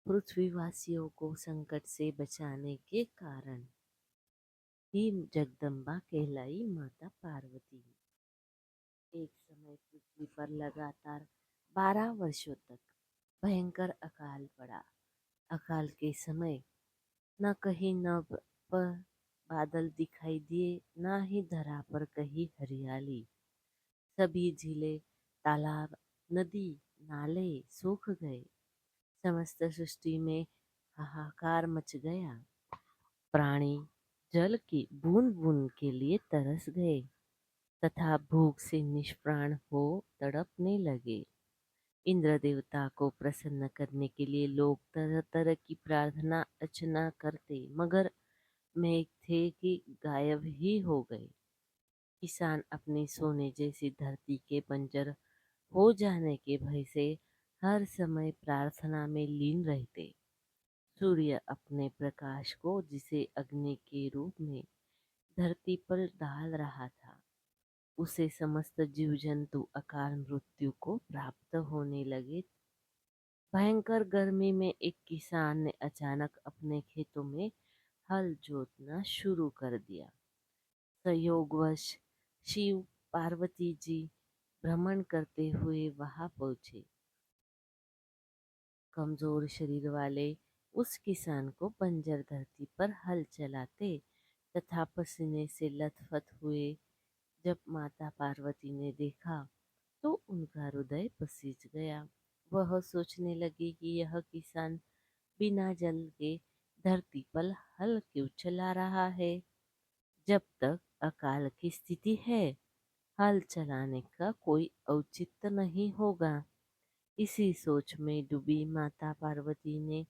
पृथ्वीवासियों को संकट से बचाने के कारण ही जगदम्बा कहलाई माता पार्वती। एक समय पृथ्वी पर लगातार 12 वर्षों तक भयंकर अकाल पड़ा। अकाल के समय न कहीं पर बादल दिखाई दिए, न ही धरा पर कहीं हरियाली। सभी झीलें, तालाब, नदी, नाले सूख गए। समस्त सृष्टि में हाहाकार मच गया। प्राणी जल की बूंद बूंद के लिए तरस गए तथा भूख से निष्प्राण हो तड़पने लगे। इंद्र देवता को प्रसन्न करने के लिए लोग तरह तरह की प्रार्थना अर्चना करते, मगर मेघ थे कि गायब ही हो गए। किसान अपनी सोने जैसी धरती के बंजर हो जाने के भय से हर समय प्रार्थना में लीन रहते। सूर्य अपने प्रकाश को जिसे अग्नि के रूप में धरती पर डाल रहा था, उसे समस्त जीव जंतु अकाल मृत्यु को प्राप्त होने लगे। भयंकर गर्मी में एक किसान ने अचानक अपने खेतों में हल जोतना शुरू कर दिया। संयोगवश शिव पार्वती जी भ्रमण करते हुए वहां पहुंचे। कमजोर शरीर वाले उस किसान को बंजर धरती पर हल चलाते तथा पसीने से लथपथ हुए जब माता पार्वती ने देखा तो उनका हृदय पसीज गया। वह सोचने लगी कि यह किसान बिना जल के धरती पर हल क्यों चला रहा है। जब तक अकाल की स्थिति है, हल चलाने का कोई औचित्य नहीं होगा। इसी सोच में डूबी माता पार्वती ने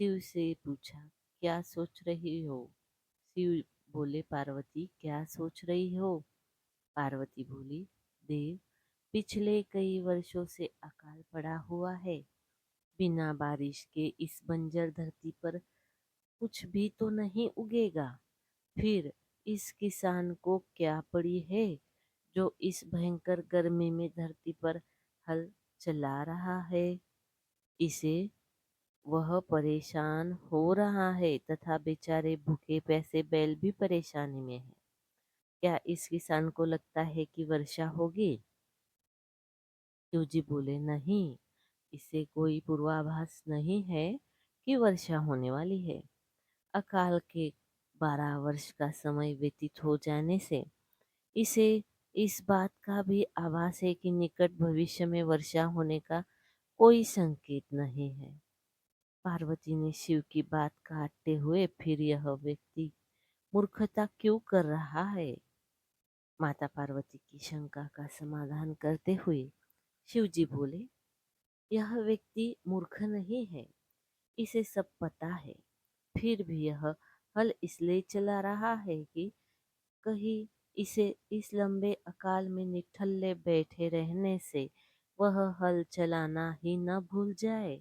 शिव से पूछा, क्या सोच रही हो? शिव बोले, पार्वती क्या सोच रही हो? पार्वती बोली, देव, पिछले कई वर्षों से अकाल पड़ा हुआ है। बिना बारिश के इस बंजर धरती पर कुछ भी तो नहीं उगेगा। फिर इस किसान को क्या पड़ी है जो इस भयंकर गर्मी में धरती पर हल चला रहा है। इसे वह परेशान हो रहा है तथा बेचारे भूखे प्यासे बैल भी परेशानी में है। क्या इस किसान को लगता है कि वर्षा होगी? शिव जी बोले, नहीं, इसे कोई पूर्वाभास नहीं है कि वर्षा होने वाली है। अकाल के 12 वर्ष का समय व्यतीत हो जाने से इसे इस बात का भी आभास है कि निकट भविष्य में वर्षा होने का कोई संकेत नहीं है। पार्वती ने शिव की बात काटते हुए, फिर यह व्यक्ति मूर्खता क्यों कर रहा है? माता पार्वती की शंका का समाधान करते हुए शिव जी बोले, यह व्यक्ति मूर्ख नहीं है, इसे सब पता है। फिर भी यह हल इसलिए चला रहा है कि कहीं इसे इस लंबे अकाल में निठल्ले बैठे रहने से वह हल चलाना ही न भूल जाए।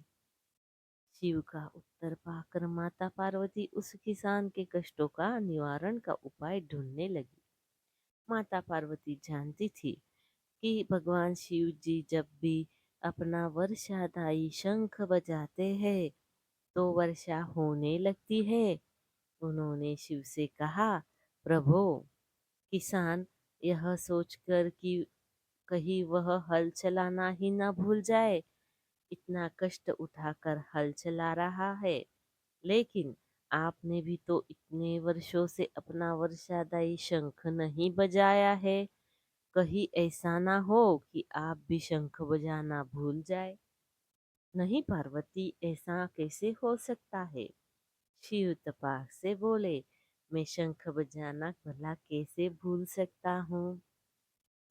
शिव का उत्तर पाकर माता पार्वती उस किसान के कष्टों का निवारण का उपाय ढूंढने लगी। माता पार्वती जानती थी कि भगवान शिव जी जब भी अपना वर्षादायी शंख बजाते हैं तो वर्षा होने लगती है। उन्होंने शिव से कहा, प्रभो, किसान यह सोचकर कि कहीं वह हल चलाना ही न भूल जाए, इतना कष्ट उठाकर हल चला रहा है, लेकिन आपने भी तो इतने वर्षों से अपना वर्षादायी शंख नहीं बजाया है। कहीं ऐसा ना हो कि आप भी शंख बजाना भूल जाए। नहीं पार्वती, ऐसा कैसे हो सकता है? शिव तपाक से बोले, मैं शंख बजाना भला कैसे भूल सकता हूँ?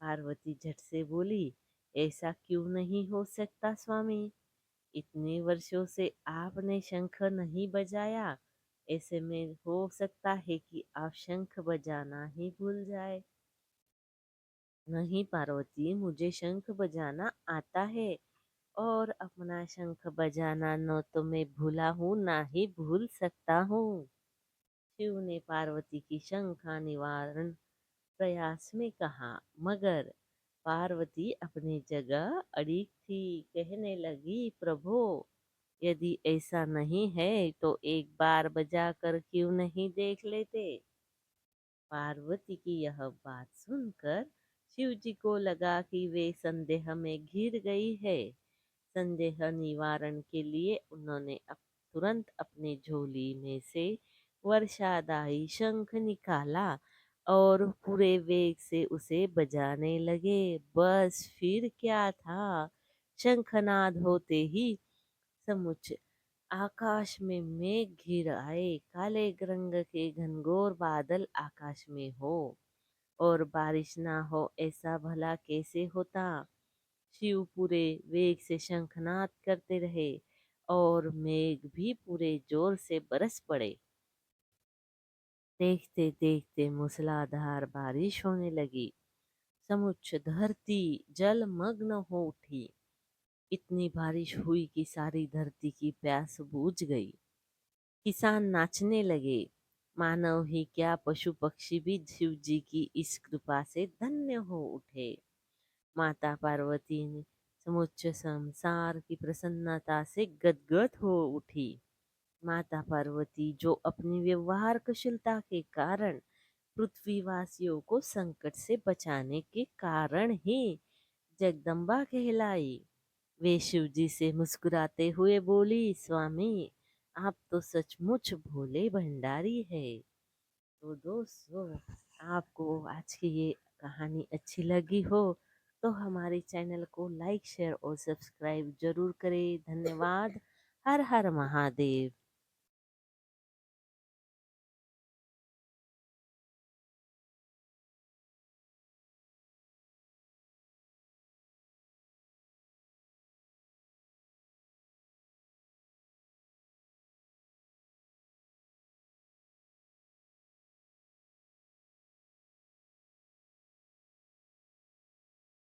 पार्वती झट से बोली, ऐसा क्यों नहीं हो सकता स्वामी? इतने वर्षों से आपने शंख नहीं बजाया, ऐसे में हो सकता है कि आप शंख बजाना ही भूल जाए। नहीं पार्वती, मुझे शंख बजाना आता है और अपना शंख बजाना न तो मैं भूला हूँ ना ही भूल सकता हूँ। शिव ने पार्वती की शंका निवारण प्रयास में कहा, मगर पार्वती अपनी जगह अड़ी थी। कहने लगी, प्रभो, यदि ऐसा नहीं है तो एक बार बजा कर क्यों नहीं देख लेते। पार्वती की यह बात सुनकर शिव जी को लगा कि वे संदेह में घिर गई है। संदेह निवारण के लिए उन्होंने तुरंत अपनी झोली में से वर्षादाई शंख निकाला और पूरे वेग से उसे बजाने लगे। बस फिर क्या था, शंखनाद होते ही समुच आकाश में मेघ घिर आए। काले रंग के घनघोर बादल आकाश में हो और बारिश ना हो, ऐसा भला कैसे होता। शिव पूरे वेग से शंखनाद करते रहे और मेघ भी पूरे जोर से बरस पड़े। देखते देखते मूसलाधार बारिश होने लगी। समुच्च धरती जलमग्न हो उठी। इतनी बारिश हुई कि सारी धरती की प्यास बुझ गई। किसान नाचने लगे। मानव ही क्या, पशु पक्षी भी शिव जी की इस कृपा से धन्य हो उठे। माता पार्वती ने समुच्च संसार की प्रसन्नता से गदगद हो उठी। माता पार्वती जो अपनी व्यवहार कुशलता के कारण पृथ्वीवासियों को संकट से बचाने के कारण ही जगदम्बा कहलाई। वे शिव जी से मुस्कुराते हुए बोली, स्वामी आप तो सचमुच भोले भंडारी है। तो दोस्तों, आपको आज की ये कहानी अच्छी लगी हो तो हमारे चैनल को लाइक शेयर और सब्सक्राइब जरूर करें। धन्यवाद। हर हर महादेव।